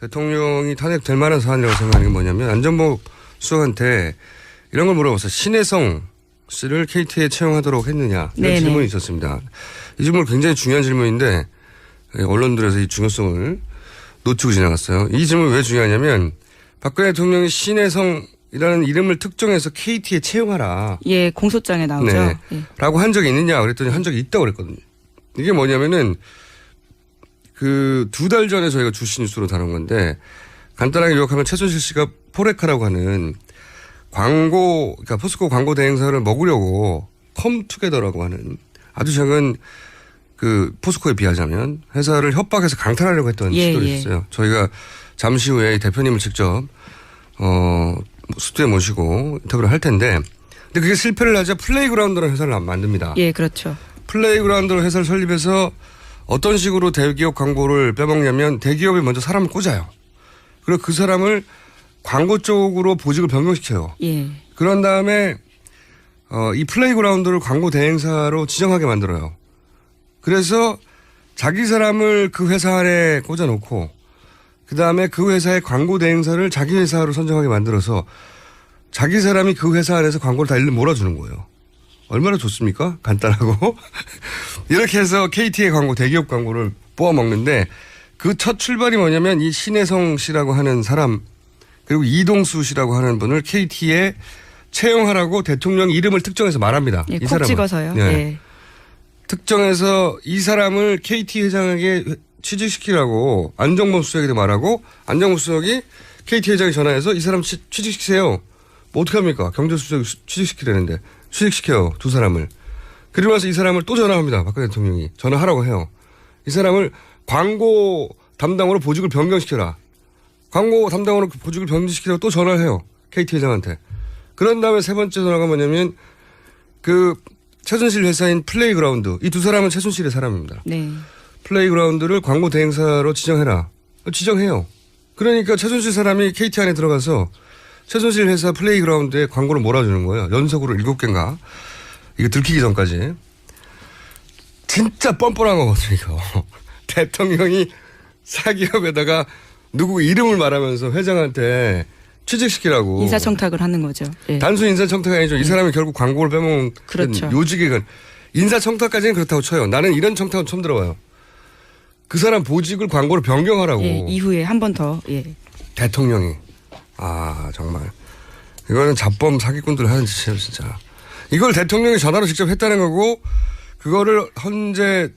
대통령이 탄핵될 만한 사안이라고 생각하는 게 뭐냐면 안전보 수석한테 이런 걸 물어봤어요. 신혜성 씨를 KT에 채용하도록 했느냐. 이런 질문이 있었습니다. 이 질문 굉장히 중요한 질문인데 언론들에서 이 중요성을 놓치고 지나갔어요. 이 질문이 왜 중요하냐면 박근혜 대통령이 신혜성이라는 이름을 특정해서 KT에 채용하라. 예, 공소장에 나오죠. 네. 예. 라고 한 적이 있느냐 그랬더니 한 적이 있다고 그랬거든요. 이게 뭐냐면은 그 2달 전에 저희가 주시 뉴스로 다룬 건데 간단하게 요약하면 최순실 씨가 포레카라고 하는 광고, 그러니까 포스코 광고 대행사를 먹으려고 컴투게더라고 하는 아주 작은 그 포스코에 비하자면 회사를 협박해서 강탈하려고 했던 시도를 했어요. 저희가 잠시 후에 대표님을 직접 스튜디오에 모시고 인터뷰를 할 텐데 근데 그게 실패를 하자 플레이그라운드라는 회사를 만듭니다. 예, 그렇죠. 플레이그라운드로 회사를 설립해서 어떤 식으로 대기업 광고를 빼먹냐면 대기업이 먼저 사람을 꽂아요. 그리고 그 사람을 광고 쪽으로 보직을 변경시켜요. 예. 그런 다음에 이 플레이그라운드를 광고 대행사로 지정하게 만들어요. 그래서 자기 사람을 그 회사 안에 꽂아놓고 그다음에 그 회사의 광고 대행사를 자기 회사로 선정하게 만들어서 자기 사람이 그 회사 안에서 광고를 다 일일이 몰아주는 거예요. 얼마나 좋습니까? 간단하고. 이렇게 해서 KT의 광고, 대기업 광고를 뽑아먹는데 그 첫 출발이 뭐냐면 이 신혜성 씨라고 하는 사람 그리고 이동수 씨라고 하는 분을 KT에 채용하라고 대통령 이름을 특정해서 말합니다. 예, 이 콕 사람을. 찍어서요. 네. 예. 특정해서 이 사람을 KT 회장에게 취직시키라고 안정범 수석에게 말하고 안정범 수석이 KT 회장에 전화해서 이 사람 취직시키세요. 뭐 어떻게 합니까? 경제수석이 취직시키려는데 취직시켜요. 2사람을. 그리고 나서 이 사람을 또 전화합니다. 박근혜 대통령이. 전화하라고 해요. 이 사람을 광고 담당으로 보직을 변경시켜라. 광고 담당으로 보직을 변경시키라고 또 전화를 해요. KT 회장한테. 그런 다음에 세 번째 전화가 뭐냐면 그 최순실 회사인 플레이그라운드. 이 2사람은 최순실의 사람입니다. 네. 플레이그라운드를 광고 대행사로 지정해라. 지정해요. 그러니까 최순실 사람이 KT 안에 들어가서 최순실 회사 플레이그라운드에 광고를 몰아주는 거예요. 연속으로 7개인가. 이거 들키기 전까지. 진짜 뻔뻔한 거거든요, 이거. 대통령이 사기업에다가 누구 이름을 말하면서 회장한테 취직시키라고. 인사청탁을 하는 거죠. 예. 단순 인사청탁이 아니죠. 이 사람이 결국 광고를 빼먹은 그렇죠. 요직이 인사청탁까지는 그렇다고 쳐요. 나는 이런 청탁은 처음 들어봐요. 그 사람 보직을 광고를 변경하라고. 예, 이후에 한 번 더. 예. 대통령이. 아 정말. 이거는 잡범 사기꾼들 하는 짓이에요 진짜. 이걸 대통령이 전화로 직접 했다는 거고 그거를 헌재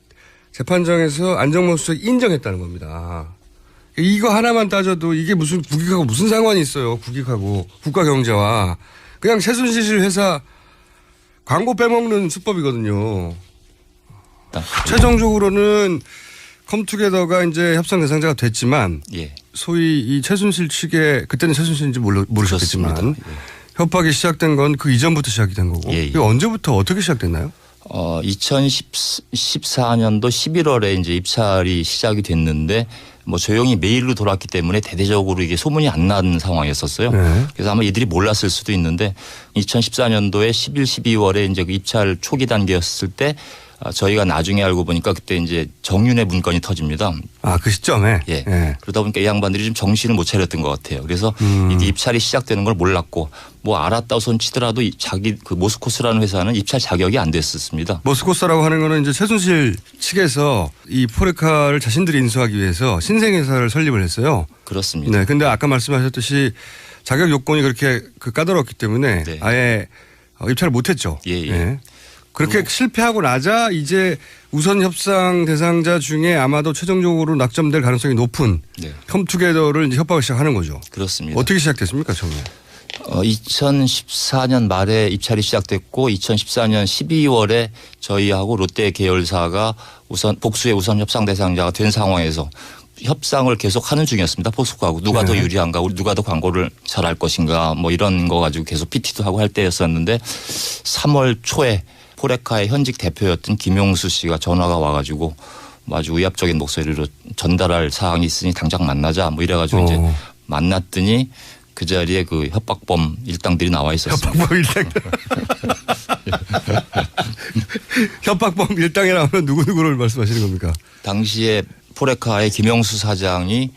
재판정에서 안정범 수석이 인정했다는 겁니다. 이거 하나만 따져도 이게 무슨 국익하고 무슨 상관이 있어요. 국익하고 국가 경제와. 그냥 최순실 회사 광고 빼먹는 수법이거든요. 최종적으로는 컴투게더가 이제 협상 대상자가 됐지만 예. 소위 이 최순실 측에 그때는 최순실인지 모르셨겠지만 협박이 시작된 건 그 이전부터 시작이 된 거고. 예, 예. 이게 언제부터 어떻게 시작됐나요? 2014년도 11월에 이제 입찰이 시작이 됐는데 뭐 조용히 메일로 돌았기 때문에 대대적으로 이게 소문이 안 난 상황이었었어요. 네. 그래서 아마 이들이 몰랐을 수도 있는데 2014년도에 11, 12월에 이제 그 입찰 초기 단계였을 때 저희가 나중에 알고 보니까 그때 이제 정윤회 문건이 터집니다. 아, 그 시점에? 예. 예. 그러다 보니까 이 양반들이 좀 정신을 못 차렸던 것 같아요. 그래서 이게 입찰이 시작되는 걸 몰랐고 뭐 알았다고 손치더라도 자기 그 모스코스라는 회사는 입찰 자격이 안 됐었습니다. 모스코스라고 하는 거는 이제 최순실 측에서 이 포레카를 자신들이 인수하기 위해서 신생회사를 설립을 했어요. 그렇습니다. 네. 근데 아까 말씀하셨듯이 자격 요건이 그렇게 까다롭기 때문에 네. 아예 입찰을 못 했죠. 예, 예. 네. 그렇게 실패하고 나자 이제 우선 협상 대상자 중에 아마도 최종적으로 낙점될 가능성이 높은 네. 컴투게더를 이제 협박을 시작하는 거죠. 그렇습니다. 어떻게 시작됐습니까, 처음에? 2014년 말에 입찰이 시작됐고 2014년 12월에 저희하고 롯데 계열사가 우선 복수의 우선 협상 대상자가 된 상황에서 협상을 계속 하는 중이었습니다. 포스코하고 누가 더 유리한가, 누가 더 광고를 잘할 것인가 뭐 이런 거 가지고 계속 PT도 하고 할 때였었는데 3월 초에 포레카의 현직 대표였던 김용수 씨가 전화가 와가지고 아주 의압적인 목소리로 전달할 사항이 있으니 당장 만나자 뭐 이래가지고 이제 만났더니 그 자리에 그 협박범 일당들이 나와 있었습니다. 협박범 일당. 협박범 일당에 나오면 누구누구를 말씀하시는 겁니까? 당시에 포레카의 김용수 사장이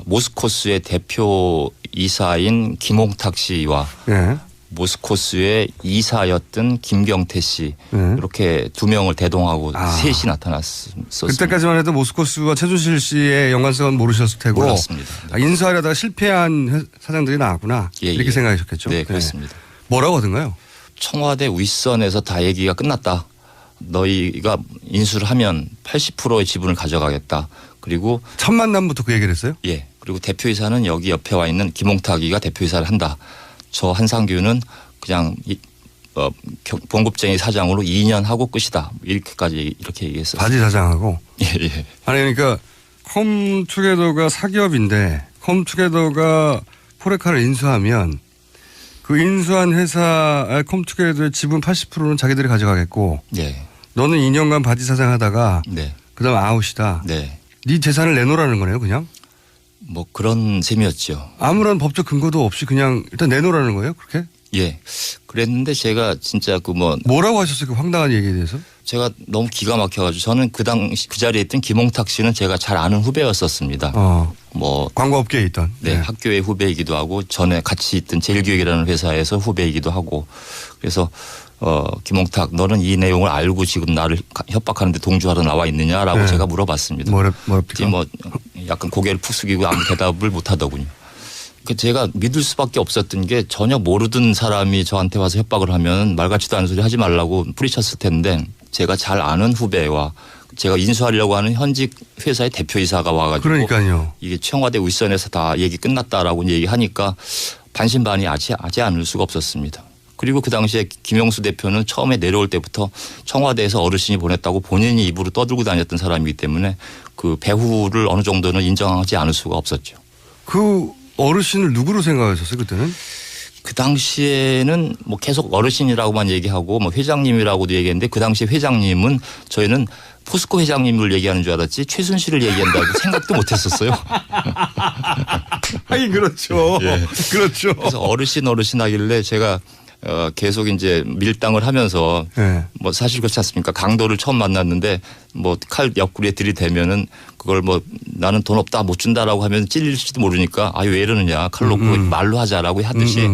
모스코스의 대표 이사인 김홍탁 씨와 예. 모스코스의 이사였던 김경태 씨 이렇게 두 명을 대동하고 셋이 나타났습니다. 그때까지만 해도 모스코스와 최순실 씨의 연관성은 모르셨을 테고 몰랐습니다. 네. 인수하려다가 실패한 사장들이 나왔구나 예, 이렇게 예. 생각하셨겠죠. 네, 그렇습니다. 뭐라고 하던가요? 청와대 윗선에서 다 얘기가 끝났다. 너희가 인수를 하면 80%의 지분을 가져가겠다. 그리고 첫 만남부터 그 얘기를 했어요? 예. 그리고 대표이사는 여기 옆에 와 있는 김홍탁이가 대표이사를 한다. 저 한상규는 그냥 봉급쟁이 사장으로 2년 하고 끝이다. 이렇게 얘기했어요. 바지 사장하고. 예, 예. 아니 그러니까 컴투게더가 사기업인데 컴투게더가 포레카를 인수하면 그 인수한 회사 컴투게더의 지분 80%는 자기들이 가져가겠고 네. 너는 2년간 바지 사장 하다가 네. 그다음 아웃이다. 네. 네 재산을 내놓으라는 거네요 그냥. 뭐 그런 셈이었죠. 아무런 법적 근거도 없이 그냥 일단 내놓으라는 거예요 그렇게? 예. 그랬는데 제가 진짜 뭐라고 하셨어요 그 황당한 얘기에 대해서? 제가 너무 기가 막혀가지고 저는 그 당시 그 자리에 있던 김홍탁 씨는 제가 잘 아는 후배였었습니다. 뭐 광고업계에 있던. 네, 학교의 후배이기도 하고 전에 같이 있던 제일교육이라는 회사에서 후배이기도 하고 그래서 김홍탁 너는 이 내용을 알고 지금 나를 협박하는데 동조하러 나와 있느냐라고 네. 제가 물어봤습니다. 뭐랍니까? 뭐 약간 고개를 푹 숙이고 아무 대답을 못 하더군요. 제가 믿을 수밖에 없었던 게 전혀 모르던 사람이 저한테 와서 협박을 하면 말 같지도 않은 소리 하지 말라고 뿌리쳤을 텐데 제가 잘 아는 후배와 제가 인수하려고 하는 현직 회사의 대표이사가 와가지고 그러니까요. 이게 청와대 윗선에서 다 얘기 끝났다라고 얘기하니까 반신반의하지 않을 수가 없었습니다. 그리고 그 당시에 김영수 대표는 처음에 내려올 때부터 청와대에서 어르신이 보냈다고 본인이 입으로 떠들고 다녔던 사람이기 때문에 그 배후를 어느 정도는 인정하지 않을 수가 없었죠. 그 어르신을 누구로 생각하셨어요 그때는? 그 당시에는 뭐 계속 어르신이라고만 얘기하고 뭐 회장님이라고도 얘기했는데 그 당시 회장님은 저희는 포스코 회장님을 얘기하는 줄 알았지 최순실을 얘기한다고 생각도 못 했었어요. 하긴 그렇죠. 예. 그렇죠. 그래서 어르신 하길래 제가 계속 이제 밀당을 하면서 뭐 사실 그렇지 않습니까? 강도를 처음 만났는데 뭐 칼 옆구리에 들이대면은 그걸 뭐 나는 돈 없다 못 준다라고 하면 찔릴지도 모르니까 아유 왜 이러느냐 칼 놓고 말로 하자라고 하듯이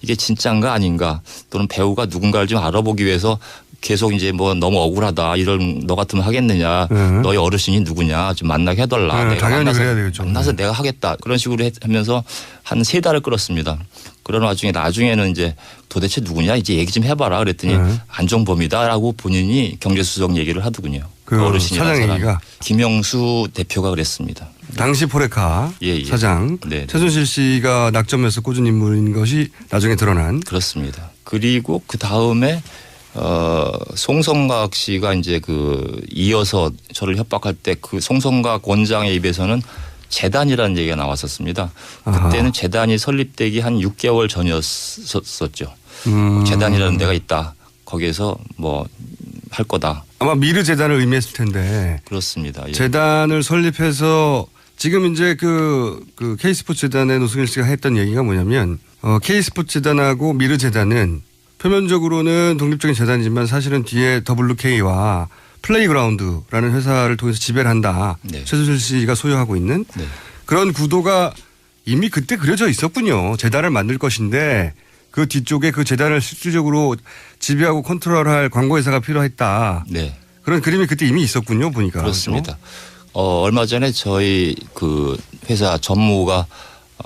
이게 진짜인가 아닌가 또는 배우가 누군가를 좀 알아보기 위해서 계속 이제 뭐 너무 억울하다 이런 너 같으면 하겠느냐 너희 어르신이 누구냐 좀 만나게 해달라 내가 당연히 그래야 되겠죠. 만나서 내가 하겠다 그런 식으로 하면서 한 3달을 끌었습니다. 그런 와중에 나중에는 이제 도대체 누구냐 이제 얘기 좀 해봐라 그랬더니 안종범이다라고 본인이 경제수석 얘기를 하더군요. 그 어르신이라는 사장 사람이. 얘기가. 김영수 대표가 그랬습니다. 당시 포레카 예. 사장 네. 최순실 씨가 낙점해서 꽂은 인물인 것이 나중에 드러난. 그렇습니다. 그리고 그 다음에 송성각 씨가 이제 이어서 저를 협박할 때 그 송성각 원장의 입에서는 재단이라는 얘기가 나왔었습니다. 그때는 재단이 설립되기 한 6개월 전이었었죠. 재단이라는 데가 있다. 거기에서 뭐 할 거다. 아마 미르 재단을 의미했을 텐데. 그렇습니다. 예. 재단을 설립해서 지금 이제 그 K스포츠 재단의 노승일 씨가 했던 얘기가 뭐냐면 K스포츠 재단하고 미르 재단은 표면적으로는 독립적인 재단이지만 사실은 뒤에 WK와 플레이그라운드라는 회사를 통해서 지배를 한다. 네. 최순실 씨가 소유하고 있는 네. 그런 구도가 이미 그때 그려져 있었군요. 재단을 만들 것인데 그 뒤쪽에 그 재단을 실질적으로 지배하고 컨트롤할 광고회사가 필요했다. 네. 그런 그림이 그때 이미 있었군요. 보니까. 그렇습니다. 얼마 전에 저희 그 회사 전무가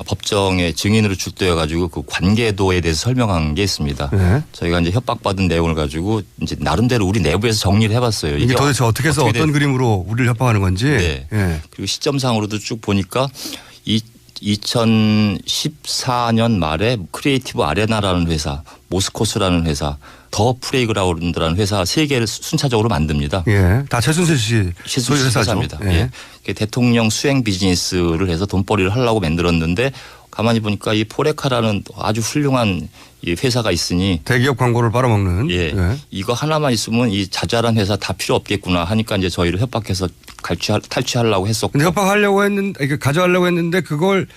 법정에 증인으로 출두해 가지고 그 관계도에 대해서 설명한 게 있습니다. 네. 저희가 이제 협박받은 내용을 가지고 이제 나름대로 우리 내부에서 정리를 해봤어요. 이게 도대체 어떻게 해서 어떤 그림으로 우리를 협박하는 건지. 네. 네. 그리고 시점상으로도 쭉 보니까 2014년 말에 크리에이티브 아레나라는 회사, 모스코스라는 회사, 더 플레이그라운드라는 회사 3개를 순차적으로 만듭니다. 예. 다 최순실 씨 소유 회사죠. 회사입니다. 예. 대통령 수행 비즈니스를 해서 돈벌이를 하려고 만들었는데 가만히 보니까 이 포레카라는 아주 훌륭한 이 회사가 있으니 대기업 광고를 빨아먹는. 예. 예. 이거 하나만 있으면 이 자잘한 회사 다 필요 없겠구나 하니까 이제 저희를 협박해서 탈취하려고 했었고. 근데 협박하려고 했는데, 가져가려고 했는데 그걸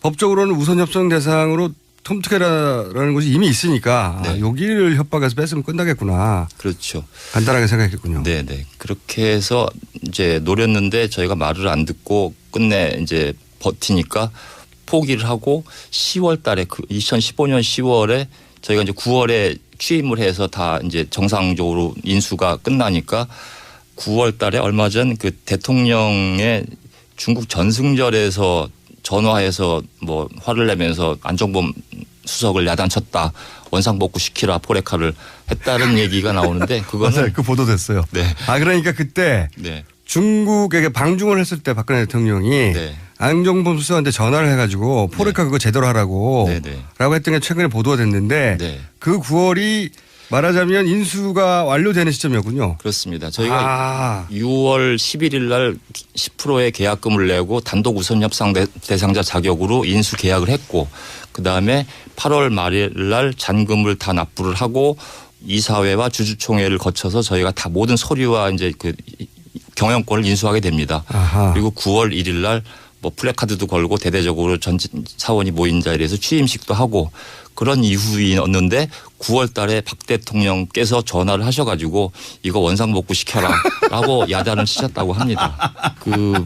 법적으로는 우선 협상 대상으로 톰투게라라는 것이 이미 있으니까 네. 여기를 협박해서 뺐으면 끝나겠구나. 그렇죠. 간단하게 생각했군요. 네네. 그렇게 해서 이제 노렸는데 저희가 말을 안 듣고 끝내 이제 버티니까 포기를 하고 10월 달에 2015년 10월에 저희가 이제 9월에 취임을 해서 다 이제 정상적으로 인수가 끝나니까 9월 달에 얼마 전 그 대통령의 중국 전승절에서 전화해서 뭐 화를 내면서 안종범 수석을 야단쳤다. 원상복구 시키라 포레카를 했다는 얘기가 나오는데 그거는 맞아요. 그 보도됐어요. 네. 그러니까 그때 네. 중국에게 방중을 했을 때 박근혜 대통령이 네. 안종범 수석한테 전화를 해가지고 포레카 그거 제대로 하라고 네. 라고 했던 게 최근에 보도가 됐는데 네. 그 9월이 말하자면 인수가 완료되는 시점이었군요. 그렇습니다. 저희가 6월 11일 날 10%의 계약금을 내고 단독 우선 협상 대상자 자격으로 인수 계약을 했고 그다음에 8월 말일 날 잔금을 다 납부를 하고 이사회와 주주총회를 거쳐서 저희가 다 모든 서류와 이제 그 경영권을 인수하게 됩니다. 아하. 그리고 9월 1일 날 뭐 플래카드도 걸고 대대적으로 전 사원이 모인 자리에서 취임식도 하고 그런 이후였는데 9월 달에 박 대통령께서 전화를 하셔가지고 이거 원상복구 시켜라라고 야단을 치셨다고 합니다. 그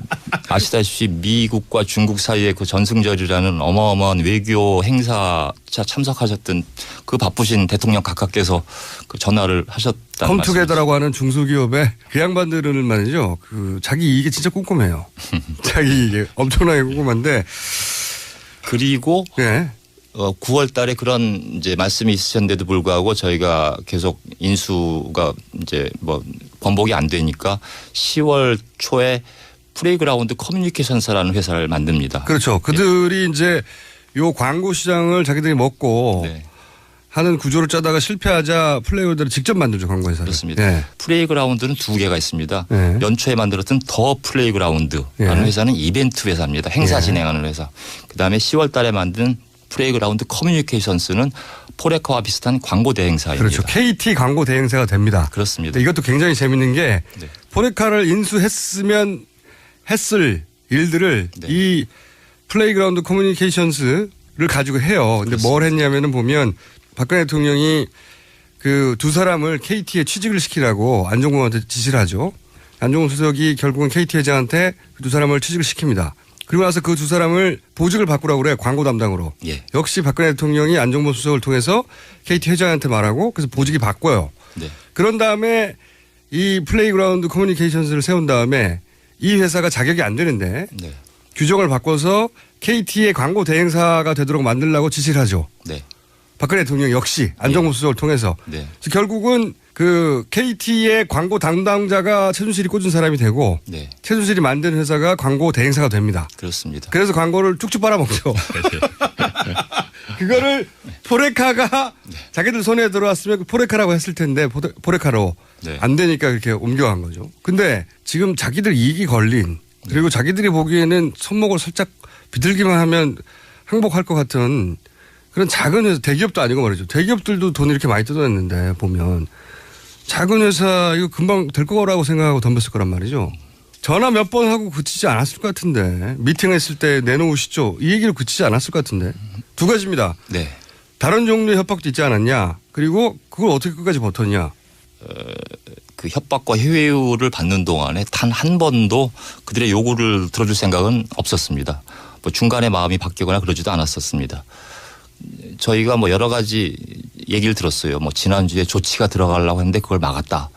아시다시피 미국과 중국 사이의 그 전승절이라는 어마어마한 외교 행사 참석하셨던 그 바쁘신 대통령 각하께서 그 전화를 하셨다는 말씀이시죠. 컴투게더라고 하는 중소기업의 그 양반들은 말이죠. 그 자기 이익이 진짜 꼼꼼해요. 자기 이익이 엄청나게 꼼꼼한데 그리고 네. 9월 달에 그런 이제 말씀이 있으셨는데도 불구하고 저희가 계속 인수가 이제 뭐 번복이 안 되니까 10월 초에 플레이그라운드 커뮤니케이션사라는 회사를 만듭니다. 그렇죠. 그들이 이제 요 광고 시장을 자기들이 먹고 네. 하는 구조를 짜다가 실패하자 플레이오더를 직접 만들죠. 광고회사를. 그렇습니다. 네. 플레이그라운드는 두 개가 있습니다. 네. 연초에 만들었던 더 플레이그라운드라는 네. 회사는 이벤트 회사입니다. 행사 네. 진행하는 회사. 그다음에 10월 달에 만든 플레이그라운드 커뮤니케이션스는 포레카와 비슷한 광고 대행사입니다. 그렇죠. KT 광고 대행사가 됩니다. 그렇습니다. 근데 이것도 굉장히 재밌는 게 네. 포레카를 인수했으면 했을 일들을 네. 이 플레이그라운드 커뮤니케이션스를 가지고 해요. 근데 뭘 했냐면은 보면 박근혜 대통령이 그 두 사람을 KT에 취직을 시키라고 안종범한테 지시를 하죠. 안종범 수석이 결국은 KT 회장한테 그 두 사람을 취직을 시킵니다. 그리고 나서 그 두 사람을 보직을 바꾸라고 그래. 광고 담당으로. 예. 역시 박근혜 대통령이 안종범 수석을 통해서 KT 회장한테 말하고 그래서 보직이 바꿔요. 네. 그런 다음에 이 플레이그라운드 커뮤니케이션스를 세운 다음에 이 회사가 자격이 안 되는데 네. 규정을 바꿔서 KT의 광고 대행사가 되도록 만들라고 지시를 하죠. 네. 박근혜 대통령 역시 안종범 수석을 통해서. 네. 그래서 결국은 그 KT의 광고 담당자가 최순실이 꽂은 사람이 되고 네. 최순실이 만든 회사가 광고 대행사가 됩니다. 그렇습니다. 그래서 광고를 쭉쭉 빨아먹죠. 그거를 포레카가 자기들 손에 들어왔으면 포레카라고 했을 텐데 포레카로 네. 안 되니까 그렇게 옮겨간 거죠. 근데 지금 자기들 이익이 걸린 그리고 자기들이 보기에는 손목을 살짝 비틀기만 하면 항복할 것 같은 그런 작은 회사, 대기업도 아니고 말이죠. 대기업들도 돈 이렇게 많이 뜯어냈는데 보면 작은 회사 이거 금방 될 거라고 생각하고 덤볐을 거란 말이죠. 전화 몇 번 하고 그치지 않았을 것 같은데 미팅했을 때 내놓으시죠. 이 얘기를 그치지 않았을 것 같은데 두 가지입니다. 네. 다른 종류의 협박도 있지 않았냐. 그리고 그걸 어떻게 끝까지 버텼냐. 그 협박과 회유를 받는 동안에 단 한 번도 그들의 요구를 들어줄 생각은 없었습니다. 뭐 중간에 마음이 바뀌거나 그러지도 않았었습니다. 저희가 뭐 여러 가지 얘기를 들었어요. 뭐 지난주에 조치가 들어가려고 했는데 그걸 막았다.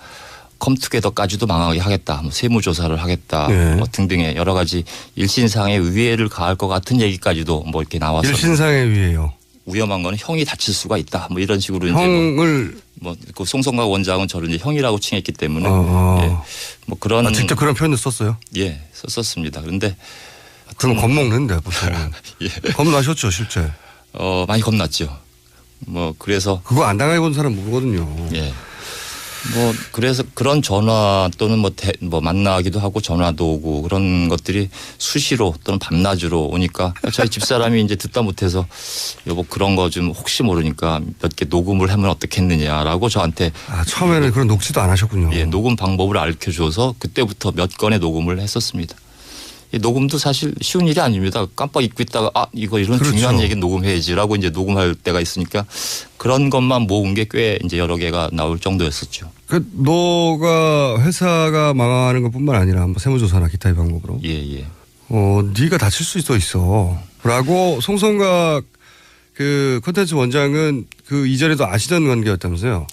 컴투게더까지도 망하게 하겠다. 뭐 세무조사를 하겠다. 네. 뭐 등등의 여러 가지 일신상의 위해를 가할 것 같은 얘기까지도 뭐 이렇게 나와서 일신상의 위에요. 위험한 거는 형이 다칠 수가 있다. 뭐 이런 식으로 형을 뭐그 송성각 원장은 저를 이제 형이라고 칭했기 때문에 예. 뭐 그런 직접 그런 표현을 썼어요. 예 썼었습니다. 그런데 그럼 겁먹는데 보통. 예. 겁나셨죠 실제. 많이 겁났죠. 뭐 그래서 그거 안 당해 본 사람 모르거든요. 예. 뭐 그래서 그런 전화 또는 뭐 만나기도 하고 전화도 오고 그런 것들이 수시로 또는 밤낮으로 오니까 저희 집사람이 이제 듣다 못해서 여보 그런 거 좀 혹시 모르니까 몇 개 녹음을 하면 어떻겠느냐라고 저한테 처음에는 그런 녹취도 안 하셨군요. 예, 녹음 방법을 알려줘서 그때부터 몇 건의 녹음을 했었습니다. 이 녹음도 사실 쉬운 일이 아닙니다. 깜빡 잊고 있다가 이거 이런 그렇죠. 중요한 얘기 녹음해야지라고 이제 녹음할 때가 있으니까 그런 것만 모은 게 꽤 이제 여러 개가 나올 정도였었죠. 그 너가 회사가 망하는 것뿐만 아니라 뭐 세무조사나 기타의 방법으로. 예, 예. 네가 다칠 수 있어. 라고 송성각 그 콘텐츠 원장은 그 이전에도 아시던 관계였다면서요?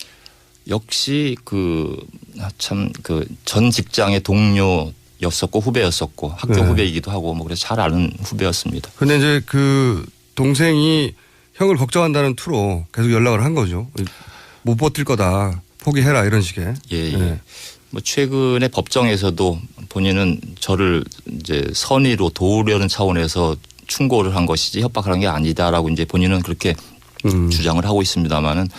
역시 전 직장의 동료였었고 후배였었고 학교 네. 후배이기도 하고 뭐 그래서 잘 아는 후배였습니다. 근데 이제 그 동생이 형을 걱정한다는 투로 계속 연락을 한 거죠. 못 버틸 거다. 포기해라 이런 식의. 예. 네. 뭐 최근에 법정에서도 본인은 저를 이제 선의로 도우려는 차원에서 충고를 한 것이지 협박하는 게 아니다라고 이제 본인은 그렇게 주장을 하고 있습니다만은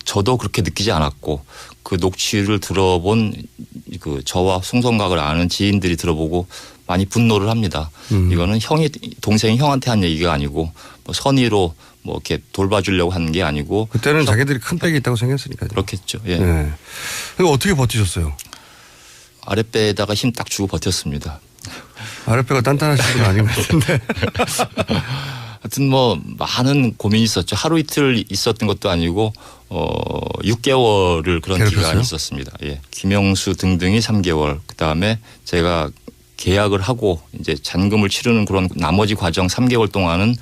저도 그렇게 느끼지 않았고 그 녹취를 들어본 그 저와 송성각을 아는 지인들이 들어보고 많이 분노를 합니다. 이거는 동생이 형한테 한 얘기가 아니고 뭐 선의로 뭐 이렇게 돌봐주려고 하는 게 아니고 그때는 자기들이 큰 빽이 있다고 생각했으니까요. 그렇겠죠. 예. 네. 그럼 어떻게 버티셨어요? 아랫배에다가 힘 딱 주고 버텼습니다. 아랫배가 단단하신 분 아닌 것 같은데. 하여튼 뭐 많은 고민이 있었죠. 하루 이틀 있었던 것도 아니고 6개월을 그런 괴롭혔어요? 기간이 있었습니다. 예. 김영수 등등이 3개월. 그다음에 제가 계약을 하고 이제 잔금을 치르는 그런 나머지 과정 3개월 동안은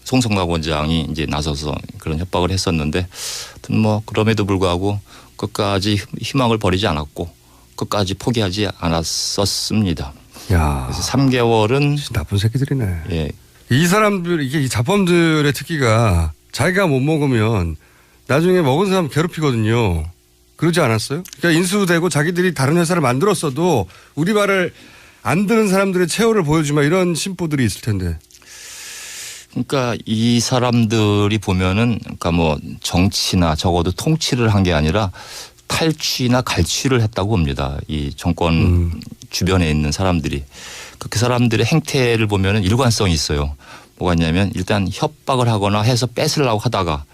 송성각 원장이 이제 나서서 그런 협박을 했었는데 하여튼 뭐 그럼에도 불구하고 끝까지 희망을 버리지 않았고 끝까지 포기하지 않았었습니다. 야, 그래서 3개월은 나쁜 새끼들이네. 예. 이 사람들 이게 이 자범들의 특기가 자기가 못 먹으면 나중에 먹은 사람 괴롭히거든요. 그러지 않았어요? 그러니까 인수되고 자기들이 다른 회사를 만들었어도 우리 말을 안 듣는 사람들의 체호를 보여주마 이런 심보들이 있을 텐데. 그러니까 이 사람들이 보면은 그러니까 뭐 정치나 적어도 통치를 한 게 아니라 탈취나 갈취를 했다고 봅니다. 이 정권 주변에 있는 사람들이. 그 사람들의 행태를 보면은 일관성이 있어요. 뭐가 있냐면 일단 협박을 하거나 해서 뺏으려고 하다가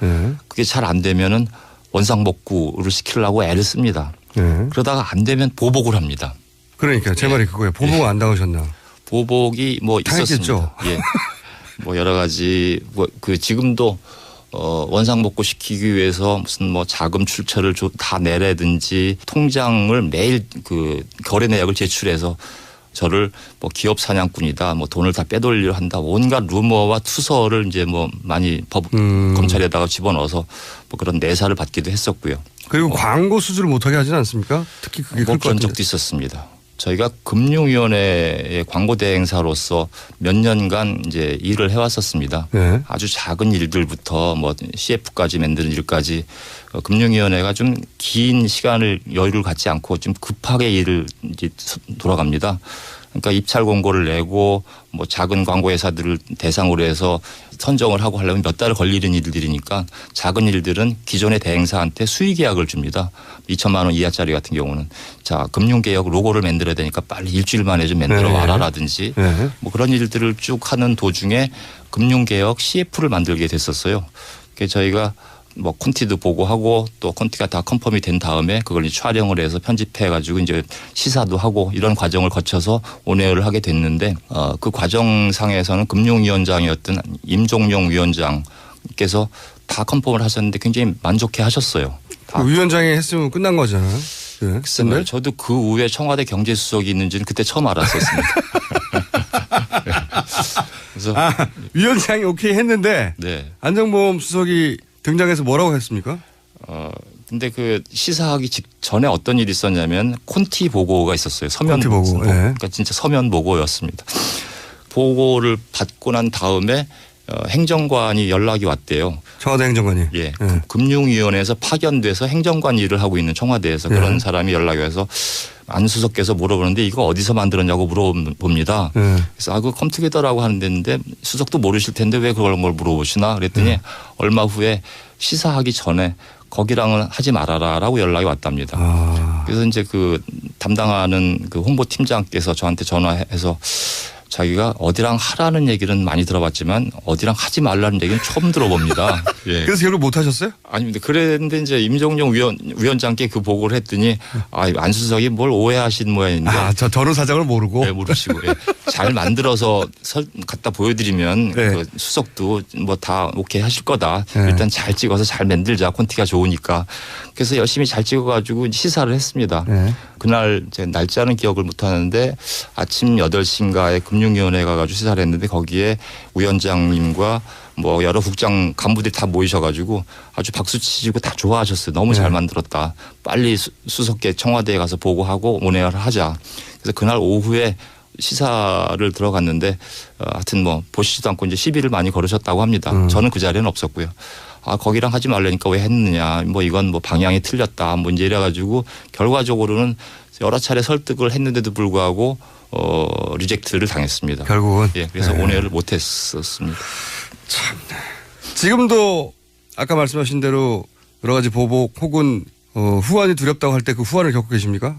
그게 잘 안 되면은 원상복구를 시키려고 애를 씁니다. 그러다가 안 되면 보복을 합니다. 그러니까 제 말이 그거예요. 보복 안 당하셨나? 보복이 뭐 당했겠죠. 있었습니다. 예. 뭐 여러 가지 뭐 그 지금도 원상복구 시키기 위해서 무슨 뭐 자금 출처를 다 내라든지 통장을 매일 그 거래 내역을 제출해서 저를 뭐 기업 사냥꾼이다, 뭐 돈을 다 빼돌리려 한다, 온갖 루머와 투서를 이제 뭐 많이 검찰에다가 집어넣어서 뭐 그런 내사를 받기도 했었고요. 그리고 광고 수주를 못하게 하지는 않습니까? 특히 그게 뭐 클 것 그런 같은데. 적도 있었습니다. 저희가 금융위원회의 광고 대행사로서 몇 년간 이제 일을 해왔었습니다. 네. 아주 작은 일들부터 뭐 CF까지 만드는 일까지 금융위원회가 좀 긴 시간을 여유를 갖지 않고 좀 급하게 일을 이제 돌아갑니다. 그러니까 입찰 공고를 내고 뭐 작은 광고 회사들을 대상으로 해서 선정을 하고 하려면 몇 달을 걸리는 일들이니까 작은 일들은 기존의 대행사한테 수의 계약을 줍니다. 2천만 원 이하짜리 같은 경우는 자 금융개혁 로고를 만들어야 되니까 빨리 일주일 만에 좀 만들어 와라라든지 뭐 그런 일들을 쭉 하는 도중에 금융개혁 CF를 만들게 됐었어요. 그래서 저희가 뭐 콘티도 보고하고 또 콘티가 다 컨펌이 된 다음에 그걸 이제 촬영을 해서 편집해 가지고 이제 시사도 하고 이런 과정을 거쳐서 온에어를 하게 됐는데 그 과정상에서는 금융위원장이었던 임종용 위원장께서 다 컨펌을 하셨는데 굉장히 만족해 하셨어요. 그 위원장이 했으면 끝난 거잖아요. 네. 글쎄요. 저도 그 후에 청와대 경제수석이 있는지는 그때 처음 알았었습니다. 그래서 위원장이 오케이 했는데 네. 안정보험 수석이 등장해서 뭐라고 했습니까? 근데 그 시사하기 직전에 어떤 일이 있었냐면 콘티 보고가 있었어요. 서면 콘티 보고. 보고. 예. 그러니까 진짜 서면 보고였습니다. 보고를 받고 난 다음에 행정관이 연락이 왔대요. 청와대 행정관이. 예. 금융위원회에서 파견돼서 행정관 일을 하고 있는 청와대에서 그런 사람이 연락이 와서 안 수석께서 물어보는데 이거 어디서 만들었냐고 물어봅니다. 그래서 그 컴퓨터라고 하는데 수석도 모르실 텐데 왜 그런 걸 물어보시나 그랬더니 얼마 후에 시사하기 전에 거기랑은 하지 말아라라고 연락이 왔답니다. 그래서 이제 그 담당하는 그 홍보팀장께서 저한테 전화해서 자기가 어디랑 하라는 얘기는 많이 들어봤지만 어디랑 하지 말라는 얘기는 처음 들어봅니다. 예. 그래서 결국 못 하셨어요? 아닙니다. 그랬는데 이제 임종용 위원장께 그 보고를 했더니 안 수석이 뭘 오해하신 모양인데. 저 전후 사정을 모르고. 네, 모르시고. 예. 잘 만들어서 갖다 보여드리면 네. 그 수석도 뭐 다 오케이 하실 거다. 일단 잘 찍어서 잘 만들자. 콘티가 좋으니까. 그래서 열심히 잘 찍어가지고 시사를 했습니다. 그날 제 날짜는 기억을 못 하는데 아침 8시인가에 금융위원회 가가지고 수사를 했는데 거기에 위원장님과 뭐 여러 국장 간부들이 다 모이셔가지고 아주 박수 치시고 다 좋아하셨어요. 너무 잘 만들었다. 빨리 수석계 청와대에 가서 보고하고 온에어를 하자. 그래서 그날 오후에 시사를 들어갔는데 하여튼 뭐 보시지도 않고 이제 시비를 많이 걸으셨다고 합니다. 저는 그 자리에는 없었고요. 거기랑 하지 말라니까 왜 했느냐. 뭐 이건 뭐 방향이 틀렸다. 뭐 이제 이래가지고 결과적으로는 여러 차례 설득을 했는데도 불구하고 리젝트를 당했습니다. 결국은. 예, 그래서 온에어를 못했었습니다. 참. 지금도 아까 말씀하신 대로 여러 가지 보복 혹은 후환이 두렵다고 할 때 그 후환을 겪고 계십니까?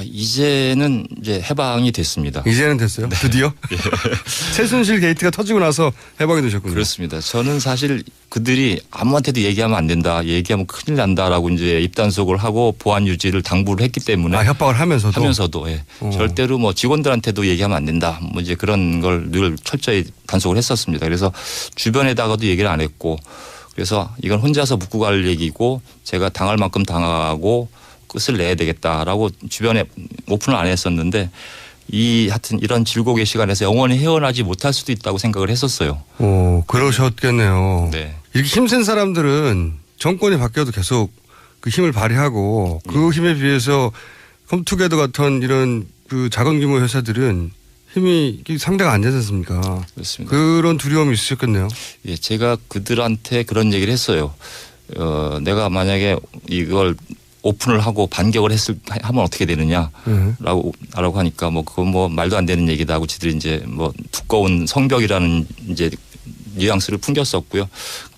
이제는 이제 해방이 됐습니다. 이제는 됐어요? 네. 드디어? 최순실 게이트가 터지고 나서 해방이 되셨군요. 그렇습니다. 저는 사실 그들이 아무한테도 얘기하면 안 된다. 얘기하면 큰일 난다라고 이제 입단속을 하고 보안 유지를 당부를 했기 때문에. 협박을 하면서도? 예. 절대로 뭐 직원들한테도 얘기하면 안 된다. 뭐 이제 그런 걸 늘 철저히 단속을 했었습니다. 그래서 주변에다가도 얘기를 안 했고 그래서 이건 혼자서 묵고 갈 얘기고 제가 당할 만큼 당하고 끝을 내야 되겠다라고 주변에 오픈을 안 했었는데 하여튼 이런 질곡의 시간에서 영원히 헤어나지 못할 수도 있다고 생각을 했었어요. 그러셨겠네요. 네. 이렇게 힘센 사람들은 정권이 바뀌어도 계속 그 힘을 발휘하고 그 힘에 비해서 컴투게더 같은 이런 그 작은 규모 회사들은 힘이 상대가 안 되지 않습니까? 그렇습니다. 그런 두려움이 있으셨겠네요. 예, 제가 그들한테 그런 얘기를 했어요. 내가 만약에 이걸 오픈을 하고 반격을 하면 어떻게 되느냐라고 하니까 뭐 그건 뭐 말도 안 되는 얘기다 하고 지들이 이제 뭐 두꺼운 성벽이라는 이제 뉘앙스를 풍겼었고요.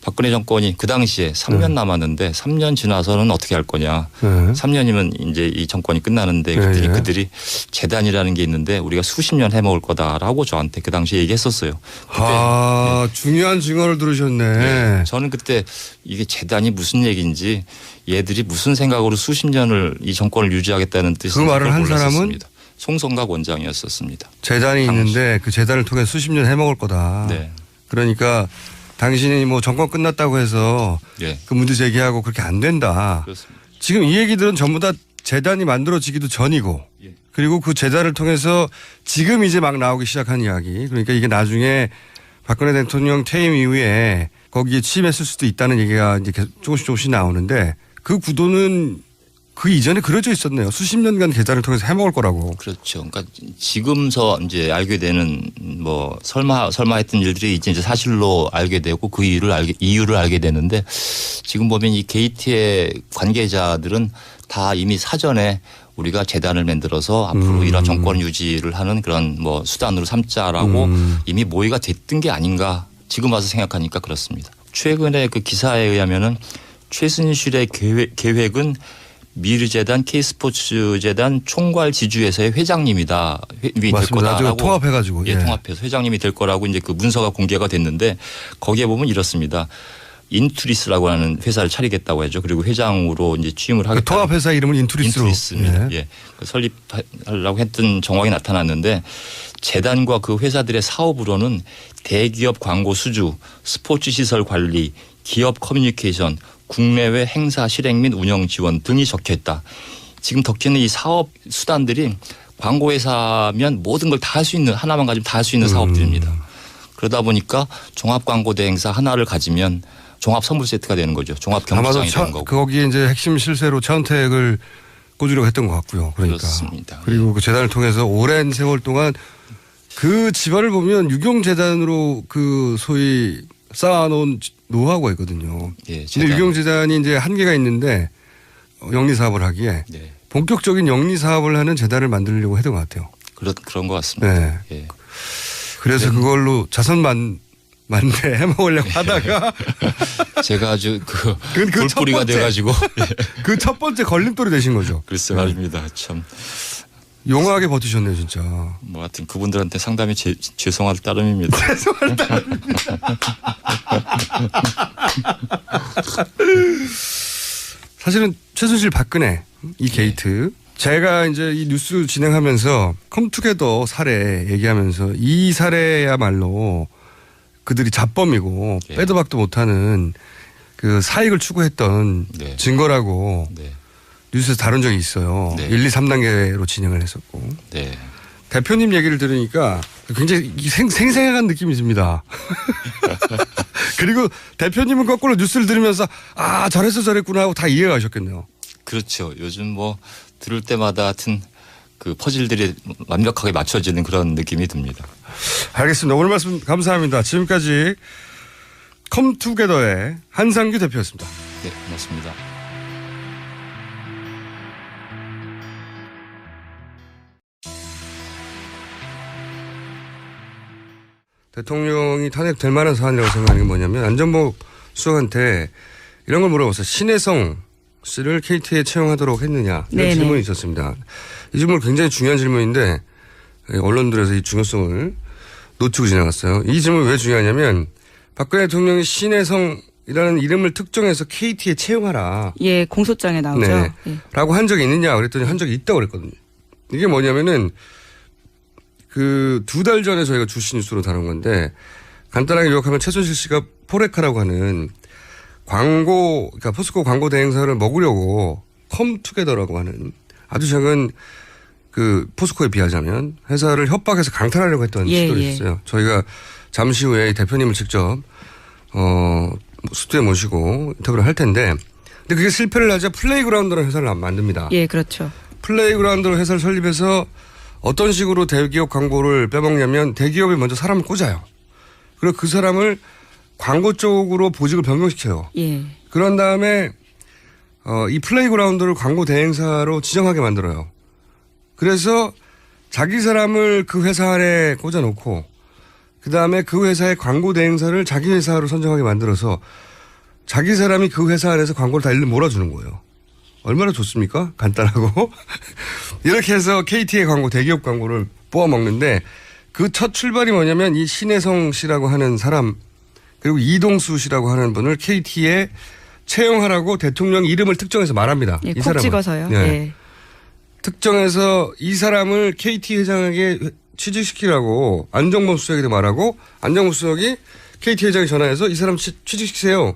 박근혜 정권이 그 당시에 3년 남았는데 3년 지나서는 어떻게 할 거냐. 3년이면 이제 이 정권이 끝나는데 그랬더니 그들이 재단이라는 게 있는데 우리가 수십 년 해먹을 거다라고 저한테 그 당시에 얘기했었어요. 그때 중요한 증언을 들으셨네. 네. 저는 그때 이게 재단이 무슨 얘기인지 얘들이 무슨 생각으로 수십 년을 이 정권을 유지하겠다는 뜻인지 그 말을 한 사람은 송성각 원장이었었습니다. 재단이 있는데 그 재단을 통해 수십 년 해먹을 거다. 네. 그러니까 당신이 뭐 정권 끝났다고 해서 그 문제 제기하고 그렇게 안 된다. 그렇습니다. 지금 이 얘기들은 전부 다 재단이 만들어지기도 전이고 그리고 그 재단을 통해서 지금 이제 막 나오기 시작한 이야기. 그러니까 이게 나중에 박근혜 대통령 퇴임 이후에 거기에 취임했을 수도 있다는 얘기가 이제 조금씩 나오는데 그 구도는 그 이전에 그려져 있었네요. 수십 년간 계좌를 통해서 해먹을 거라고. 그렇죠. 그러니까 지금서 이제 알게 되는 뭐 설마 했던 일들이 이제 사실로 알게 되고 그 이유를 알게 되는데 지금 보면 이 게이트의 관계자들은 다 이미 사전에 우리가 재단을 만들어서 앞으로 이런 정권 유지를 하는 그런 뭐 수단으로 삼자라고 이미 모의가 됐던 게 아닌가 지금 와서 생각하니까 그렇습니다. 최근에 그 기사에 의하면은 최순실의 계획은 미르재단 K스포츠재단 총괄 지주회사의 회장님이다. 될 거다라고. 통합해가지고. 통합해서 회장님이 될 거라고 이제 그 문서가 공개가 됐는데 거기에 보면 이렇습니다. 인투리스라고 하는 회사를 차리겠다고 하죠. 그리고 회장으로 이제 취임을 하겠다. 통합회사 이름은 인투리스로. 인투리스입니다. 예. 설립하려고 했던 정황이 나타났는데 재단과 그 회사들의 사업으로는 대기업 광고 수주, 스포츠 시설 관리, 기업 커뮤니케이션, 국내외 행사 실행 및 운영 지원 등이 적혀 있다. 지금 적혀있는 이 사업 수단들이 광고회사면 모든 걸 다 할 수 있는 하나만 가지면 다 할 수 있는 사업들입니다. 그러다 보니까 종합광고대 행사 하나를 가지면 종합 선물 세트가 되는 거죠. 종합 경기장이 되는 거고. 거기에 이제 핵심 실세로 차은택을 꽂으려고 했던 것 같고요. 그러니까. 그렇습니다. 그리고 그 재단을 통해서 오랜 세월 동안 그 집안을 보면 유경재단으로 그 소위 쌓아놓은 노하우가 있거든요. 예, 근데 유경재단이 이제 한계가 있는데 영리 사업을 하기에 본격적인 영리 사업을 하는 재단을 만들려고 했던 것 같아요. 그런 것 같습니다. 네. 예. 그래서 그걸로 자선만 만대 해먹으려고 하다가 제가 아주 돌뿌리가 돼가지고 그 첫 번째 걸림돌이 되신 거죠. 글쎄 말입니다. 참 용하게 버티셨네요, 진짜. 뭐 하여튼 그분들한테 상당히 죄송할 따름입니다. 죄송할 따름입니다. 사실은 최순실 박근혜 이 게이트 제가 이제 이 뉴스 진행하면서 컴투게더 사례 얘기하면서 이 사례야말로 그들이 자범이고 빼도 박도 못하는 그 사익을 추구했던 증거라고 뉴스에서 다룬 적이 있어요. 1, 2, 3단계로 진행을 했었고. 대표님 얘기를 들으니까 굉장히 생생한 느낌이 듭니다. 그리고 대표님은 거꾸로 뉴스를 들으면서 아 저랬어 저랬구나 하고 다 이해가 하셨겠네요. 그렇죠. 요즘 뭐 들을 때마다 하여튼 그 퍼즐들이 완벽하게 맞춰지는 그런 느낌이 듭니다. 알겠습니다. 오늘 말씀 감사합니다. 지금까지 컴투게더의 한상규 대표였습니다. 네, 고맙습니다. 대통령이 탄핵될 만한 사안이라고 생각하는 게 뭐냐면 안전보 수석한테 이런 걸 물어봤어요. 신혜성 씨를 KT에 채용하도록 했느냐 이런 네네. 질문이 있었습니다. 이 질문 굉장히 중요한 질문인데 언론들에서 이 중요성을 놓치고 지나갔어요. 이 질문이 왜 중요하냐면 박근혜 대통령이 신혜성이라는 이름을 특정해서 KT에 채용하라. 예, 공소장에 나오죠. 네. 예. 라고 한 적이 있느냐 그랬더니 한 적이 있다고 그랬거든요. 이게 뭐냐면은 그 2달 전에 저희가 주시 뉴스로 다룬 건데 간단하게 요약하면 최순실 씨가 포레카라고 하는 광고, 그러니까 포스코 광고 대행사를 먹으려고 컴투게더라고 하는 아주 작은 그 포스코에 비하자면 회사를 협박해서 강탈하려고 했던 시도를 했어요. 저희가 잠시 후에 이 대표님을 직접 스튜디오에 모시고 인터뷰를 할 텐데 근데 그게 실패를 하자 플레이그라운드라는 회사를 만듭니다. 예, 그렇죠. 플레이그라운드로 회사를 설립해서 어떤 식으로 대기업 광고를 빼먹냐면 대기업이 먼저 사람을 꽂아요. 그리고 그 사람을 광고 쪽으로 보직을 변경시켜요. 예. 그런 다음에 이 플레이그라운드를 광고 대행사로 지정하게 만들어요. 그래서 자기 사람을 그 회사 안에 꽂아놓고 그다음에 그 회사의 광고 대행사를 자기 회사로 선정하게 만들어서 자기 사람이 그 회사 안에서 광고를 다 일로 몰아주는 거예요. 얼마나 좋습니까? 간단하고. 이렇게 해서 KT의 광고, 대기업 광고를 뽑아먹는데 그 첫 출발이 뭐냐면 이 신혜성 씨라고 하는 사람 그리고 이동수 씨라고 하는 분을 KT에 채용하라고 대통령 이름을 특정해서 말합니다. 예, 이 콕 사람을. 찍어서요. 네. 예. 특정해서 이 사람을 KT 회장에게 취직시키라고 안정범 수석에게 말하고 안정범 수석이 KT 회장에 전화해서 이 사람 취직시키세요.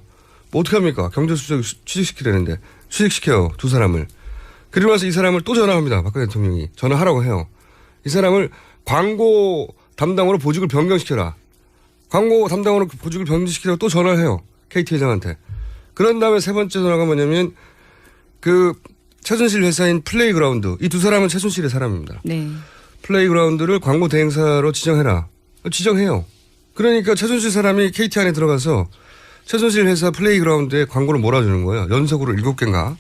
뭐 어떻게 합니까? 경제수석이 취직시키라는데 취직시켜요. 두 사람을. 그리고 나서 이 사람을 또 전화합니다. 박근혜 대통령이. 전화하라고 해요. 이 사람을 광고 담당으로 보직을 변경시켜라. 광고 담당으로 보직을 변경시키라고 또 전화를 해요. KT 회장한테. 그런 다음에 세 번째 전화가 뭐냐면 그 최순실 회사인 플레이그라운드. 이 두 사람은 최순실의 사람입니다. 네. 플레이그라운드를 광고 대행사로 지정해라. 지정해요. 그러니까 최순실 사람이 KT 안에 들어가서 최순실 회사 플레이그라운드에 광고를 몰아주는 거예요. 연속으로 7개인가.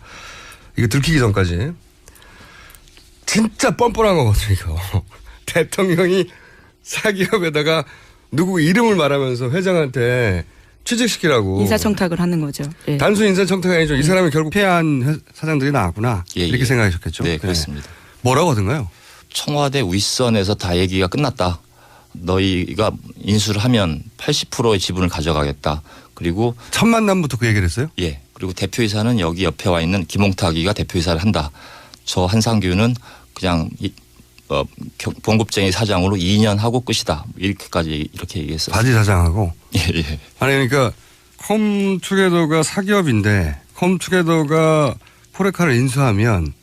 이거 들키기 전까지. 진짜 뻔뻔한 거거든요, 이거. 대통령이 사기업에다가 누구 이름을 말하면서 회장한테 취직시키라고. 인사청탁을 하는 거죠. 예. 단순 인사청탁이 아니죠. 이 사람이 결국 패한 사장들이 나왔구나. 예, 이렇게 예. 생각하셨겠죠. 네, 그렇습니다. 뭐라고 하던가요? 청와대 윗선에서 다 얘기가 끝났다. 너희가 인수를 하면 80%의 지분을 가져가겠다. 그리고 첫 만남부터 그 얘기를 했어요? 예. 그리고 대표이사는 여기 옆에 와 있는 김홍탁이가 대표이사를 한다. 저 한상규는 그냥 봉급쟁이 사장으로 2년 하고 끝이다. 이렇게까지 이렇게 얘기했어요. 바지 사장하고. 예, 예. 아니 그러니까 컴투게더가 사기업인데 컴투게더가 포레카를 인수하면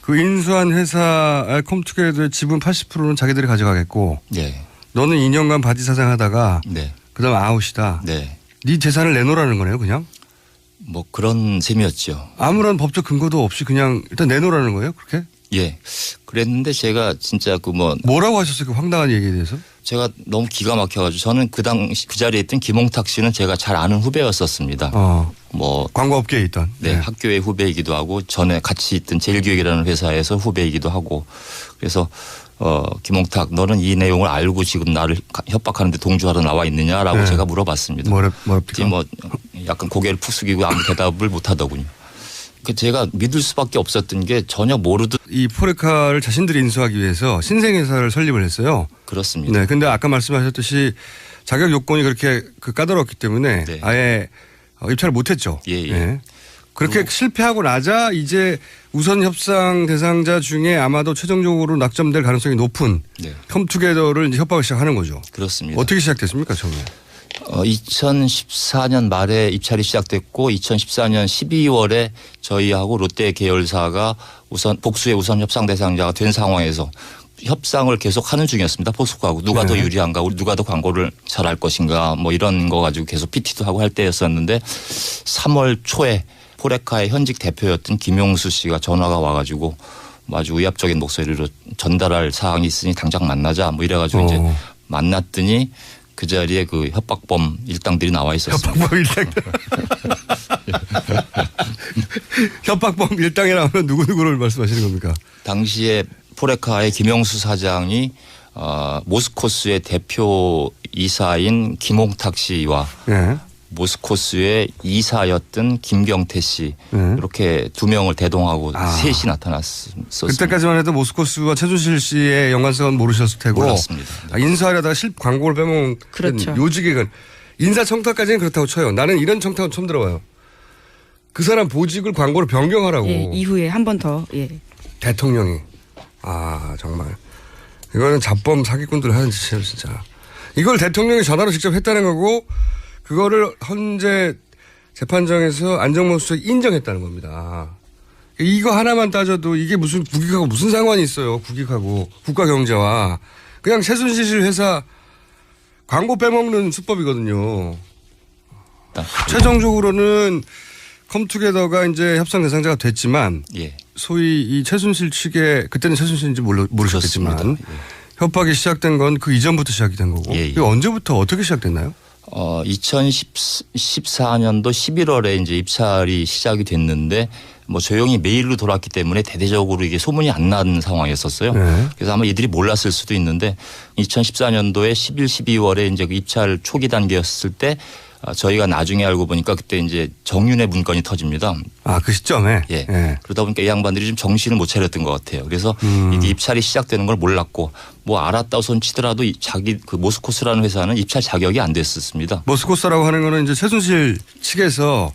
그 인수한 회사 컴투게더의 지분 80%는 자기들이 가져가겠고 예. 너는 2년간 바지 사장하다가 네. 그다음 아웃이다. 네. 네 재산을 내놓으라는 거네요, 그냥. 뭐 그런 셈이었죠. 아무런 법적 근거도 없이 그냥 일단 내놓으라는 거예요, 그렇게? 예. 그랬는데 제가 진짜 뭐라고 하셨어요, 그 황당한 얘기에 대해서? 제가 너무 기가 막혀가지고 저는 그 당시 그 자리에 있던 김홍탁 씨는 제가 잘 아는 후배였었습니다. 뭐 광고업계에 있던. 네, 학교의 후배이기도 하고 전에 같이 있던 제일교육이라는 회사에서 후배이기도 하고 그래서 김홍탁 너는 이 내용을 알고 지금 나를 협박하는데 동조하러 나와 있느냐라고 네. 제가 물어봤습니다. 뭐랍니까? 뭐 약간 고개를 푹 숙이고 아무 대답을 못 하더군요. 그 제가 믿을 수밖에 없었던 게 전혀 모르듯 이 포레카를 자신들이 인수하기 위해서 신생회사를 설립을 했어요. 그렇습니다. 네. 근데 아까 말씀하셨듯이 자격 요건이 그렇게 까다로웠기 때문에 네. 아예 입찰을 못했죠. 예, 예. 네. 그렇게 실패하고 나자 이제 우선 협상 대상자 중에 아마도 최종적으로 낙점될 가능성이 높은 네. 컴투게더를 이제 협박을 시작하는 거죠. 그렇습니다. 어떻게 시작됐습니까, 처음에? 2014년 말에 입찰이 시작됐고 2014년 12월에 저희하고 롯데 계열사가 우선 복수의 우선 협상 대상자가 된 상황에서 협상을 계속 하는 중이었습니다. 포스코하고 누가 더 유리한가, 우리 누가 더 광고를 잘할 것인가, 뭐 이런 거 가지고 계속 PT도 하고 할 때였었는데 3월 초에 포레카의 현직 대표였던 김용수 씨가 전화가 와가지고 아주 의압적인 목소리로 전달할 사항이 있으니 당장 만나자 뭐 이래가지고 이제 만났더니 그 자리에 그 협박범 일당들이 나와 있었습니다. 협박범 일당. 협박범 일당이라 하면 누구누구를 말씀하시는 겁니까? 당시에 포레카의 김영수 사장이 모스코스의 대표 이사인 김홍탁 씨와 네. 모스코스의 이사였던 김경태 씨 이렇게 두 명을 대동하고 셋이 나타났었습니다. 그때까지만 해도 모스코스와 최순실 씨의 연관성은 모르셨을 테고. 몰랐습니다. 네. 인사하려다가 광고를 빼먹은 그렇죠. 요직은 인사 청탁까지는 그렇다고 쳐요. 나는 이런 청탁은 처음 들어봐요. 그 사람 보직을 광고를 변경하라고. 예, 이후에 한 번 더. 예. 대통령이. 아 정말. 이거는 잡범 사기꾼들 하는 짓이에요 진짜. 이걸 대통령이 전화로 직접 했다는 거고 그거를 헌재 재판정에서 안정범 수석이 인정했다는 겁니다. 이거 하나만 따져도 이게 무슨 국익하고 무슨 상관이 있어요. 국익하고 국가 경제와. 그냥 최순실 회사 광고 빼먹는 수법이거든요. 최종적으로는 컴투게더가 이제 협상 대상자가 됐지만 예. 소위 이 최순실 측에 그때는 최순실인지 모르셨겠지만 그렇습니다. 협박이 시작된 건 그 이전부터 시작이 된 거고. 예, 예. 이게 언제부터 어떻게 시작됐나요? 2014년도 11월에 이제 입찰이 시작이 됐는데 뭐 조용히 메일로 돌았기 때문에 대대적으로 이게 소문이 안 난 상황이었었어요. 네. 그래서 아마 이들이 몰랐을 수도 있는데 2014년도에 11, 12월에 이제 그 입찰 초기 단계였을 때 저희가 나중에 알고 보니까 그때 이제 정윤회 문건이 터집니다. 아, 그 시점에? 예. 예. 그러다 보니까 이 양반들이 좀 정신을 못 차렸던 것 같아요. 그래서 이게 입찰이 시작되는 걸 몰랐고 뭐 알았다고 손치더라도 자기 그 모스코스라는 회사는 입찰 자격이 안 됐었습니다. 모스코스라고 하는 거는 이제 최순실 측에서